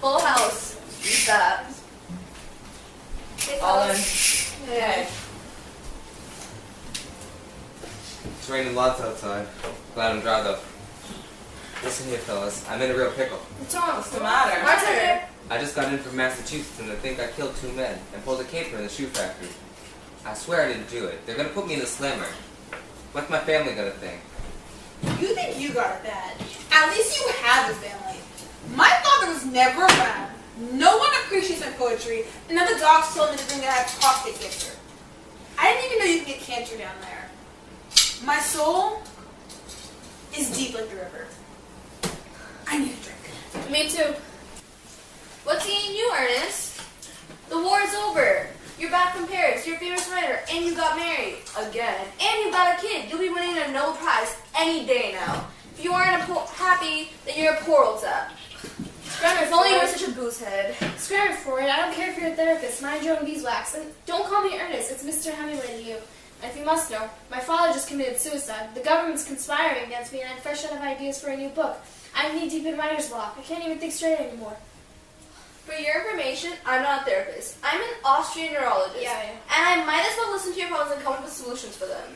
Full house. Use that. All in. Hey. It's raining lots outside. Glad I'm dry though. Listen here, fellas. I'm in a real pickle. What's wrong? What's the matter? Bartender. I just got in from Massachusetts and I think I killed 2 men and pulled a caper in the shoe factory. I swear I didn't do it. They're gonna put me in the slammer. What's my family gonna think? You think you got it bad. At least you have a family. My father was never around. No one appreciates my poetry, and now the docs told me to bring that prostate cancer. I didn't even know you could get cancer down there. My soul is deep like the river. I need a drink. Me too. What's eating you, Ernest? The war's over. You're back from Paris, you're a famous writer, and you got married. Again. And you got a kid. You'll be winning a Nobel Prize any day now. If you aren't happy, then you're a poor old sap. Scrammer, if only you were such a booze head. Scrammer for it. I don't care if you're a therapist. Mind your own beeswax. And don't call me Ernest. It's Mr. Hemingway to you. And if you must know, my father just committed suicide. The government's conspiring against me, and I'm fresh out of ideas for a new book. I'm knee-deep in writer's block. I can't even think straight anymore. For your information, I'm not a therapist. I'm an Austrian neurologist. Yeah. And I might as well listen to your problems and come up with solutions for them.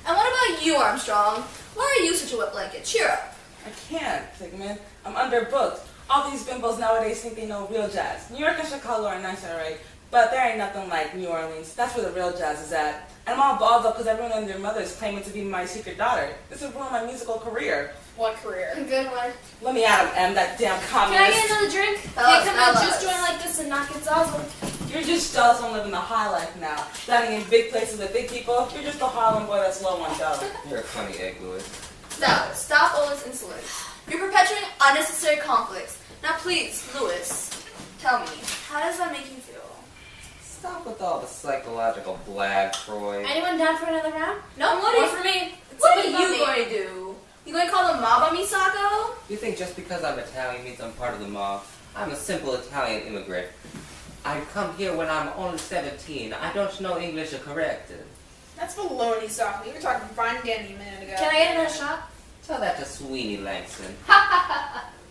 And what about you, Armstrong? Why are you such a wet blanket? Cheer up. I can't, Figment. I'm underbooked. All these bimbos nowadays think they know real jazz. New York and Chicago are nice, alright, but there ain't nothing like New Orleans. That's where the real jazz is at. And I'm all balled up because everyone and their mother is claiming to be my secret daughter. This would ruin my musical career. What career? Good one. Let me at him, M, that damn communist. Can I get another drink? Can't come to a juice joint like this and not get zazzled. You're just jealous on living the high life now. Standing in big places with big people, you're just a Harlem boy that's low on dough. You're a funny egg, Louis. Now, stop all this insolence. You're perpetuating unnecessary conflicts. Now please, Louis, tell me, how does that make you feel? Stop with all the psychological blag, Troy. Anyone down for another round? No, One for me. What are you going to do? You going to call the mob on me, Sacco? You think just because I'm Italian means I'm part of the mob? I'm a simple Italian immigrant. I come here when I'm only 17. I don't know English correct. That's baloney, Soccer. You were talking fine and dandy a minute ago. Can I get another shot? Tell that to Sweeney Langston.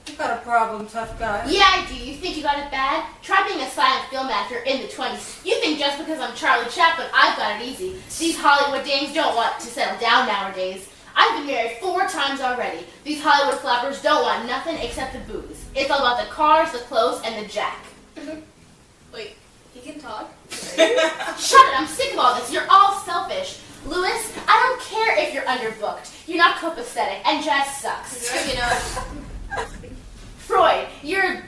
You got a problem, tough guy? Yeah, I do. You think you got it bad? Try being a silent film actor in the 20s. You think just because I'm Charlie Chaplin, I've got it easy. These Hollywood dames don't want to settle down nowadays. I've been married 4 times already. These Hollywood flappers don't want nothing except the booze. It's all about the cars, the clothes, and the jack. Wait, he can talk? Shut it, I'm sick of all this. You're all selfish. Louis, I don't care if you're underbooked. You're not copacetic, and jazz sucks. You know. Freud, you're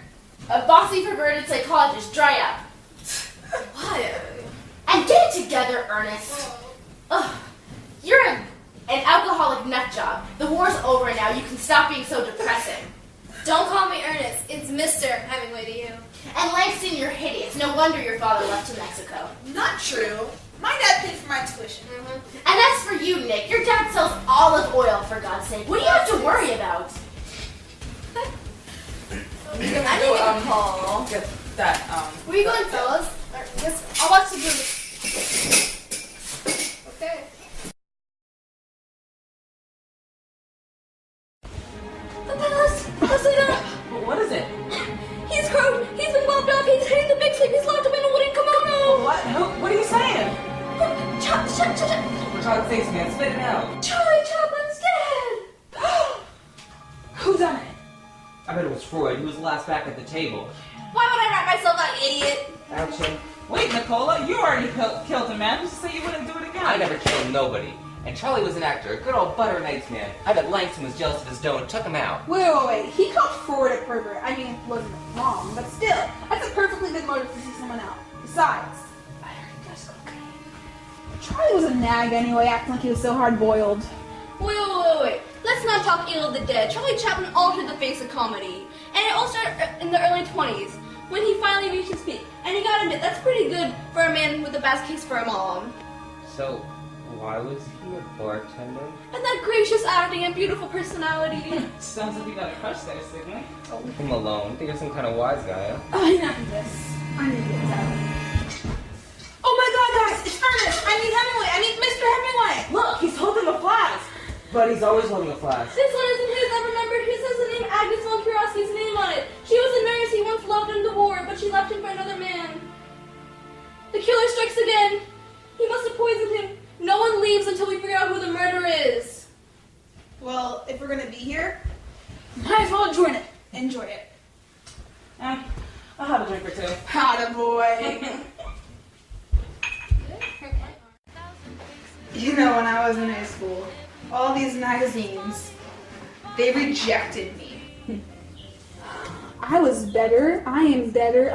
a bossy, perverted psychologist. Dry up. What? And get it together, Ernest. Ugh. You're an alcoholic nut job. The war's over now. You can stop being so depressing. Don't call me Ernest. It's Mr. Hemingway to you. And Langston, you're hideous. No wonder your father left to Mexico. Not true. My dad paid for my tuition. And as for you, Nick, your dad sells olive oil, for God's sake. What do you have to worry about? I didn't even call. Get that, Where are you going, fellas? I'll watch the movie. Okay. The palace! Let's lead up! What is it? He's croaked! He's been locked up! He's hitting the big sleep! He's locked up in a wooden kimono! What are you saying? Shut! For God's sakes, man, spit it out. Charlie Chaplin's dead! Who done it? I bet it was Freud. He was last back at the table. Why would I write myself that idiot? Action. Wait, Nicola, you already killed a man. Just say you wouldn't do it again. I never killed nobody. And Charlie was an actor, a good old butter and eggs man. I bet Langston was jealous of his dough and took him out. Wait. He called Freud a pervert. I mean, it wasn't wrong, but still, that's a perfectly good motive to see someone out. Besides, I heard he does cocaine. Charlie was a nag anyway, acting like he was so hard-boiled. Wait. Let's not talk ill of the dead. Charlie Chaplin altered the face of comedy. And it all started in the early 20s, when he finally reached his peak. And you gotta admit, that's pretty good for a man with a bad case for a mom. So, why was he a bartender? And that gracious acting and beautiful personality. Sounds like you got a crush there, Sigmund. Leave him alone. Think you're some kind of wise guy, huh? Oh, enough of this. I need to get this out. Oh my god, guys! It's Ernest! I mean Hemingway! I mean Mr. Hemingway! Look, he's holding a flask. But he's always holding a flask. This one isn't his, I remember. His has the name Agnes von Kurowski's name on it. She was a nurse he once loved and killer strikes again. He must have poisoned him. No one leaves until we figure out who the murderer is. Well, if we're gonna be here, might as well join it. Enjoy it. I'll have a drink or two. Atta boy. You know, when I was in high school, all these magazines, they rejected me. I was better. I am better.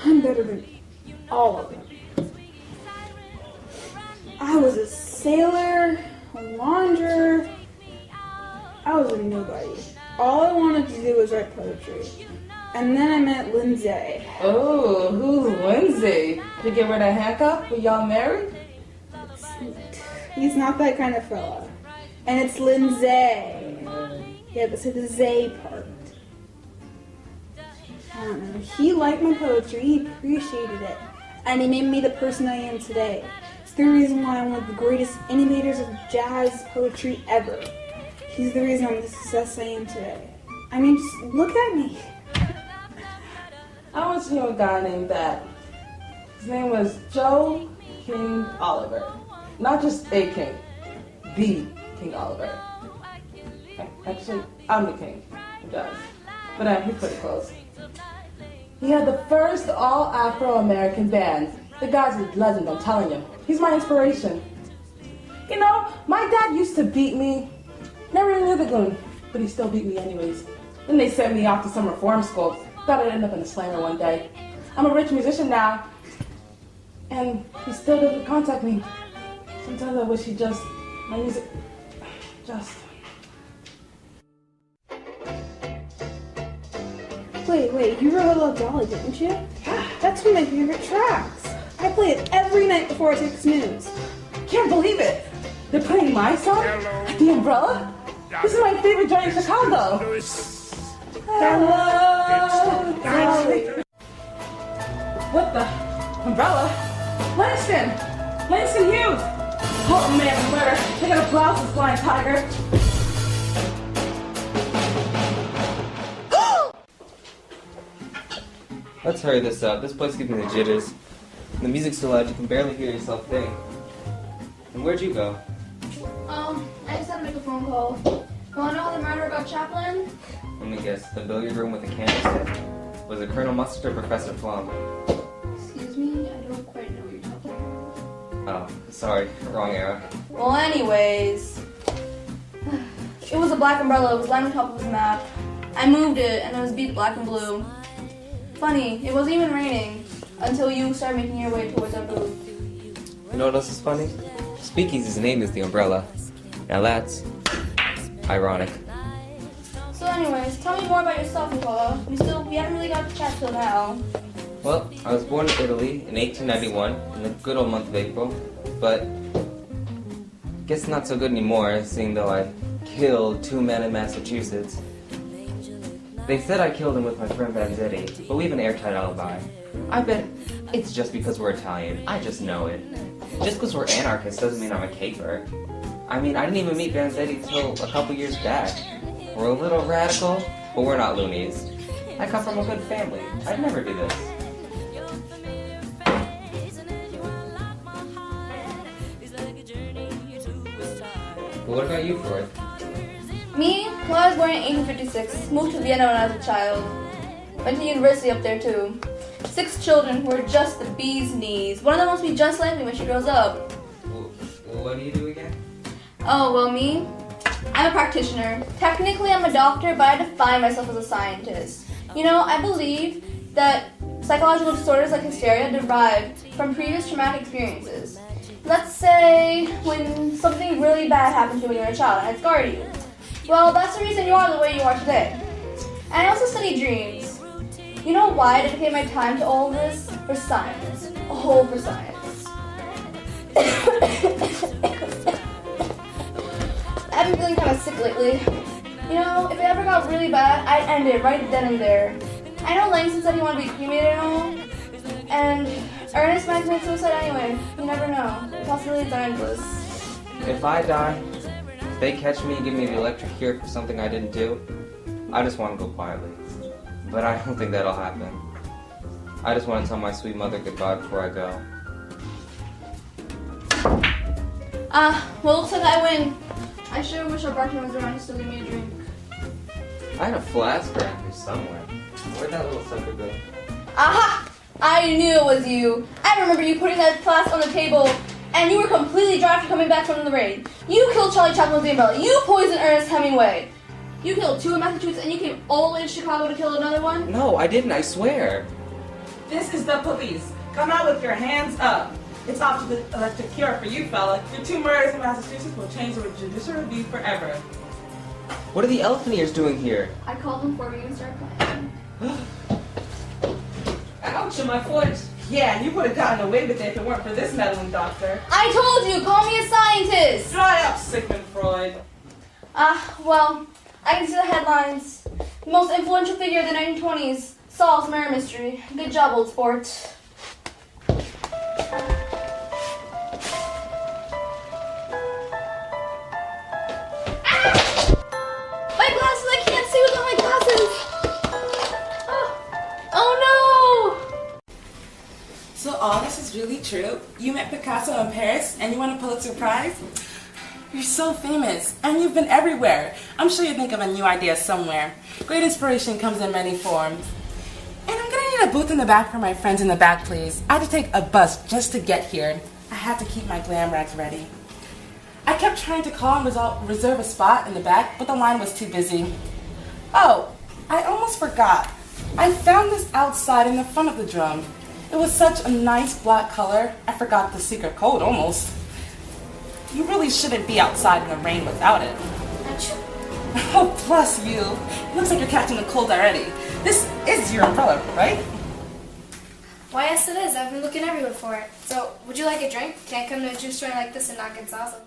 I'm better than all of them. I was a sailor, a launderer. I was a nobody. All I wanted to do was write poetry. And then I met Lindsay. Oh, who's Lindsay? Did you give her that handcuff? Were y'all married? He's not that kind of fella. And it's Lindsay. Yeah, but say the Zay part. I don't know. He liked my poetry. He appreciated it. And he made me the person I am today. It's the reason why I'm one of the greatest innovators of jazz poetry ever. He's the reason I'm the success I am today. I mean, just look at me. I once knew a guy named that. His name was Joe King Oliver. Not just a king, the King Oliver. Actually, I'm the king of jazz. But he's pretty close. He had the first all-Afro-American band. The guy's a legend, I'm telling you. He's my inspiration. You know, my dad used to beat me. Never really knew the goon, but he still beat me anyways. Then they sent me off to some reform school. Thought I'd end up in a slammer one day. I'm a rich musician now, and he still doesn't contact me. Sometimes I wish he my music, Wait, you wrote Hello Dolly, didn't you? Yeah, that's one of my favorite tracks. I play it every night before I take snooze. Can't believe it. They're playing my song at the Umbrella? This is my favorite joint in Chicago. Hello, Dolly. What the? Umbrella? Langston Hughes! Oh man, where? They got a blouse with flying tiger. Let's hurry this up. This place gives me the jitters. The music's so loud you can barely hear yourself think. And where'd you go? I just had to make a phone call. You wanna know how the murderer got Chaplin? Let me guess. The billiard room with the candlestick? Was it Colonel Mustard or Professor Plum? Excuse me, I don't quite know what you're talking about. Oh, sorry. Wrong era. Well, anyways, it was a black umbrella. It was lying on top of his map. I moved it, and it was beat black and blue. Funny, it wasn't even raining until you started making your way towards our booth. You know what else is funny? Speakeasy's name is the Umbrella. Now that's ironic. So anyways, tell me more about yourself, Nicola. We haven't really got to chat till now. Well, I was born in Italy in 1891 in the good old month of April, but I guess not so good anymore, seeing though I killed 2 men in Massachusetts. They said I killed him with my friend Vanzetti, but we have an airtight alibi. I bet it's just because we're Italian. I just know it. Just because we're anarchists doesn't mean I'm a caper. I mean, I didn't even meet Vanzetti till a couple years back. We're a little radical, but we're not loonies. I come from a good family. I'd never do this. But what about you, Floyd? Me? Well, I was born in 1856. Moved to Vienna when I was a child. Went to university up there too. 6 children who are just the bee's knees. One of them wants to be just like me when she grows up. Well, what do you do again? Oh, well, me? I'm a practitioner. Technically, I'm a doctor, but I define myself as a scientist. You know, I believe that psychological disorders like hysteria derive from previous traumatic experiences. Let's say when something really bad happened to you when you were a child and it scarred you. Well, that's the reason you are the way you are today. And I also study dreams. You know why I dedicate my time to all of this? For science. All for science. I've been feeling kind of sick lately. You know, if it ever got really bad, I'd end it right then and there. I know Langston said he wanted to be cremated and all. And Ernest might commit suicide anyway. You never know. The possibilities are endless. If I die, if they catch me and give me the electric cure for something I didn't do, I just want to go quietly. But I don't think that'll happen. I just want to tell my sweet mother goodbye before I go. Well, looks like I win. I sure wish our bartender was around to still give me a drink. I had a flask around here somewhere. Where'd that little sucker go? Aha! I knew it was you. I remember you putting that flask on the table, and you were completely dry after coming back from the raid. You killed Charlie Chaplin with the umbrella. You poisoned Ernest Hemingway. You killed 2 in Massachusetts, and you came all the way to Chicago to kill another one? No, I didn't, I swear. This is the police. Come out with your hands up. It's off to the electric cure for you, fella. Your 2 murders in Massachusetts will change the judicial review forever. What are the elephant ears doing here? I called them for you and started playing. Ouch, in my foot. Yeah, you would have gotten away with it if it weren't for this meddling doctor. I told you, call me a scientist! Dry up, Sigmund Freud. Well, I can see the headlines. The most influential figure of the 1920s solves murder mystery. Good job, old sport. My glasses! I can't see without my glasses! Oh no! So all this is really true? You met Picasso in Paris and you won a Pulitzer Prize? You're so famous and you've been everywhere. I'm sure you think of a new idea somewhere. Great inspiration comes in many forms. And I'm gonna need a booth in the back for my friends in the back, please. I had to take a bus just to get here. I had to keep my glam rags ready. I kept trying to call and reserve a spot in the back, but the line was too busy. Oh, I almost forgot. I found this outside in the front of the drum. It was such a nice black color, I forgot the secret code almost. You really shouldn't be outside in the rain without it. Oh, plus you. It looks like you're catching a cold already. This is your umbrella, right? Why, yes it is. I've been looking everywhere for it. So, would you like a drink? Can't come to a juice store like this and not get salsa.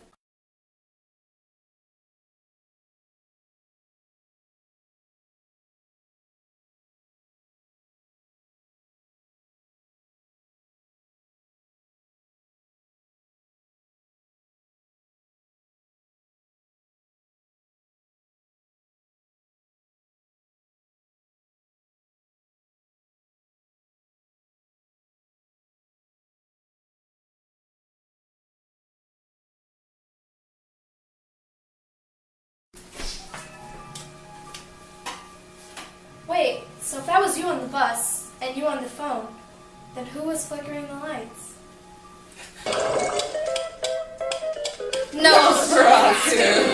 Wait, so if that was you on the bus, and you on the phone, then who was flickering the lights? No! Nosferatu!